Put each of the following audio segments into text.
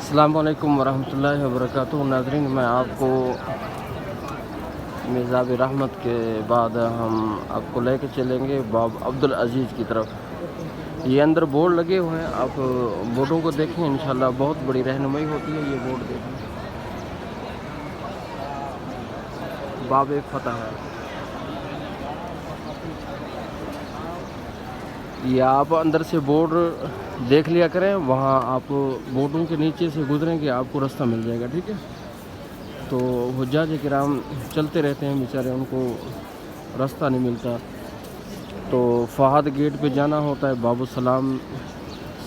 अस्सलाम वालेकुम वरहमतुल्लाहि वबरकातुहू। नाज़रीन, मैं आपको मिज़ाब रहमत के बाद हम आपको लेके चलेंगे बाब अब्दुल अज़ीज़ की तरफ। ये अंदर बोर्ड लगे हुए हैं, आप बोर्डों को देखें, इंशाल्लाह बहुत बड़ी रहनुमाई होती है। ये बोर्ड देखें, बाब फतह है। ये आप अंदर से बोर्ड देख लिया करें, वहाँ आप बोर्डों के नीचे से गुजरेंगे, आपको रास्ता मिल जाएगा। ठीक है, तो हुज्जाज किराम चलते रहते हैं बेचारे, उनको रास्ता नहीं मिलता। तो फ़हाद गेट पे जाना होता है, बाबू सलाम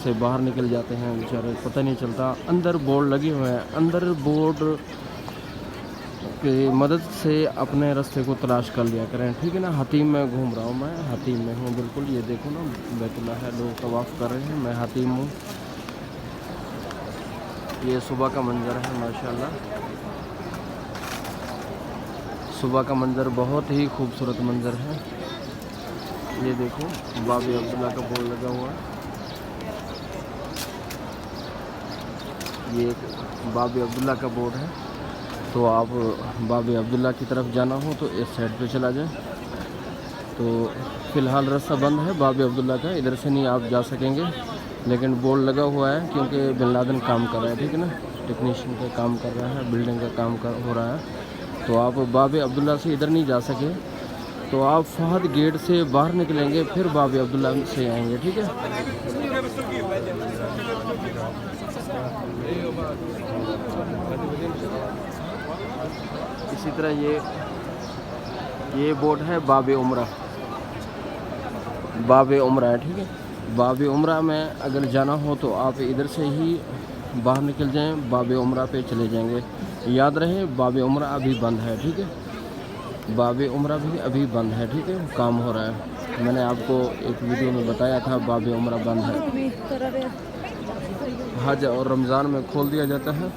से बाहर निकल जाते हैं बेचारे, पता नहीं चलता। अंदर बोर्ड लगे हुए हैं, अंदर बोर्ड की मदद से अपने रास्ते को तलाश कर लिया करें। ठीक है ना। हतीम में घूम रहा हूँ, मैं हतीम में हूँ बिल्कुल। ये देखो ना, बैतुल्लाह है, लोग तवाफ़ कर रहे हैं, मैं हतीम हूँ। ये सुबह का मंज़र है, माशाल्लाह। सुबह का मंज़र बहुत ही खूबसूरत मंज़र है। ये देखो, बाब अब्दुल्ला का बोर्ड लगा हुआ है। ये एक बाब अब्दुल्ला का बोर्ड है। तो आप बाब अब्दुल्ला की तरफ जाना हो तो इस साइड पे चला जाए। तो फ़िलहाल रास्ता बंद है बाब अब्दुल्ला का, इधर से नहीं आप जा सकेंगे, लेकिन बोर्ड लगा हुआ है क्योंकि बिन लादेन काम कर रहा है। ठीक है ना, टेक्नीशियन का काम कर रहा है, बिल्डिंग का काम हो रहा है। तो आप बाब अब्दुल्ला से इधर नहीं जा सके तो आप फ़हद गेट से बाहर निकलेंगे, फिर बाब अब्दुल्ला से आएंगे। ठीक है। इसी तरह ये बोर्ड है बाब उम्रा, बाब उम्रा है। ठीक है, बाब उम्रा में अगर जाना हो तो आप इधर से ही बाहर निकल जाएं, बाब उम्रा पे चले जाएंगे। याद रहे, बाब उम्रा अभी बंद है। ठीक है, बाब उम्रा भी अभी बंद है। ठीक है, काम हो रहा है। मैंने आपको एक वीडियो में बताया था बाब उम्रा बंद है। हज और रमज़ान में खोल दिया जाता है,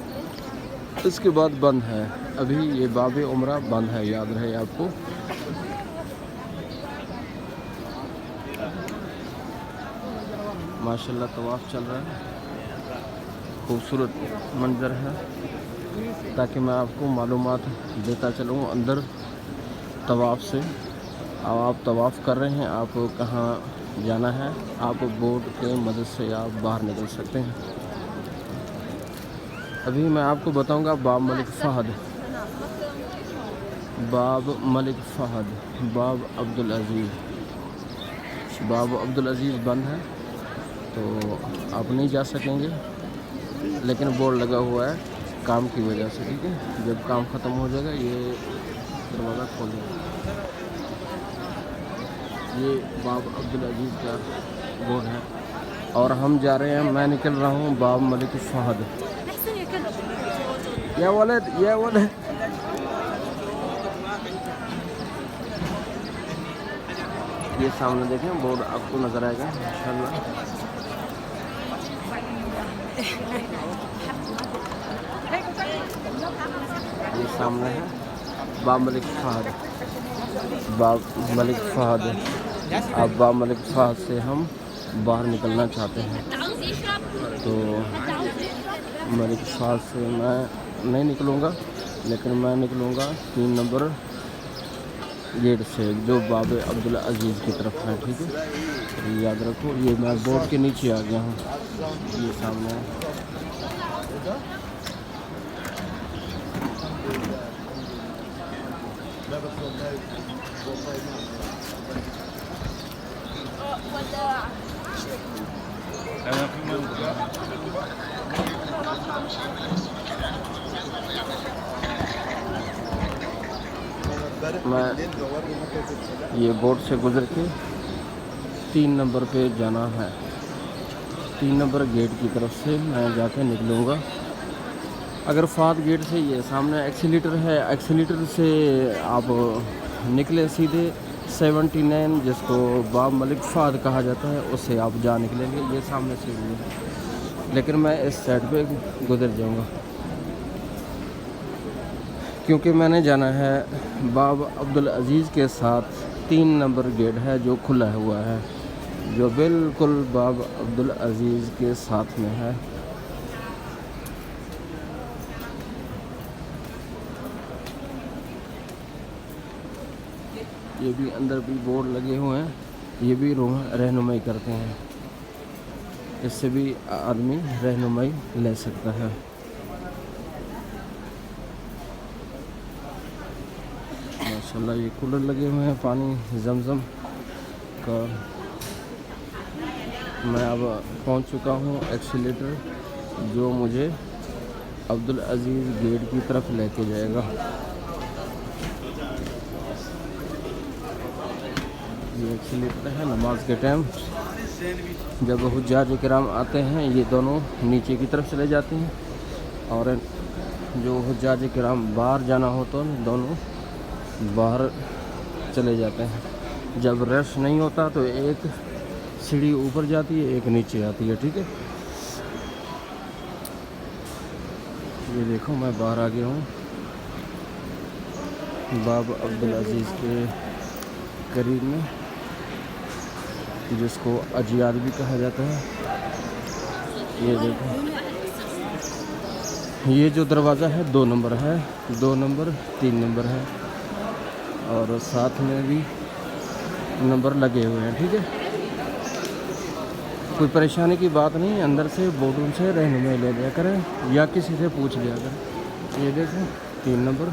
इसके बाद बंद है। अभी ये बाब उम्रा बंद है, याद रहे आपको। माशाल्लाह तवाफ़ चल रहा है, खूबसूरत मंज़र है, ताकि मैं आपको मालूमात देता चलूँ अंदर तवाफ़ से। अब आप तवाफ़ कर रहे हैं, आप कहाँ जाना है, आप बोर्ड के मदद से आप बाहर निकल सकते हैं। अभी मैं आपको बताऊंगा बाब मलिक फ़हद, बाब मलिक फ़हद, बाब अब्दुल अज़ीज़। बाब अब्दुल अज़ीज़ बंद है तो आप नहीं जा सकेंगे, लेकिन बोर्ड लगा हुआ है काम की वजह से। ठीक है, जब काम ख़त्म हो जाएगा ये दरवाज़ा खोल देगा। ये बाब अब्दुल अज़ीज़ का बोर्ड है और हम जा रहे हैं, मैं निकल रहा हूँ बाब मलिक फ़हद। या वालेद ये सामने देखें, बोर्ड आपको नज़र आएगा इंशाल्लाह। ये सामने है बाब मलिक फ़हद, बाब मलिक फ़हद। अब बाब मलिक फ़हद से हम बाहर निकलना चाहते हैं, तो मलिक फ़हद से मैं नहीं निकलूँगा, लेकिन मैं निकलूँगा 3 नंबर गेट से, जो बाब अब्दुल अज़ीज़ की तरफ है। ठीक है, याद रखो। ये मैं बोर्ड के नीचे आ गया हूँ, ये सामने है। मैं ये बोर्ड से गुजर के 3 नंबर पे जाना है, 3 नंबर गेट की तरफ से मैं जाके निकलूँगा। अगर फ़हद गेट से ये सामने एक्सीलेटर है, एक्सीलेटर से आप निकले सीधे 79, जिसको बाब मलिक फ़हद कहा जाता है, उससे आप जा निकलेंगे। ये सामने से भी, लेकिन मैं इस साइड पे गुजर जाऊँगा क्योंकि मैंने जाना है बाब अब्दुल अज़ीज़ के साथ। 3 नंबर गेट है जो खुला हुआ है, जो बिल्कुल बाब अब्दुल अज़ीज़ के साथ में है। ये भी अंदर भी बोर्ड लगे हुए हैं, ये भी रहनुमाई करते हैं, इससे भी आदमी रहनुमाई ले सकता है। माशाल्लाह ये कूलर लगे हुए हैं पानी जमजम का। मैं अब पहुंच चुका हूं एक्सीलेटर, जो मुझे अब्दुल अजीज़ गेट की तरफ लेके जाएगा। ये एक्सीलेटर है। नमाज के टाइम जब हुज्जाज किराम आते हैं, ये दोनों नीचे की तरफ चले जाते हैं, और जो हुज्जाज किराम बाहर जाना हो तो दोनों बाहर चले जाते हैं। जब रश नहीं होता तो एक सीढ़ी ऊपर जाती है, एक नीचे आती है, ठीक है। ये देखो मैं बाहर आ गया हूँ बाब अब्दुल अजीज़ के करीब में, जिसको अजियाद भी कहा जाता है। ये देखो, ये जो दरवाज़ा है 2 नंबर है, 2 नंबर 3 नंबर है, और साथ में भी नंबर लगे हुए हैं, ठीक है। कोई परेशानी की बात नहीं, अंदर से बोर्डूम से रहनुमाई ले लिया करें या किसी से पूछ लिया करें। ये देखो 3 नंबर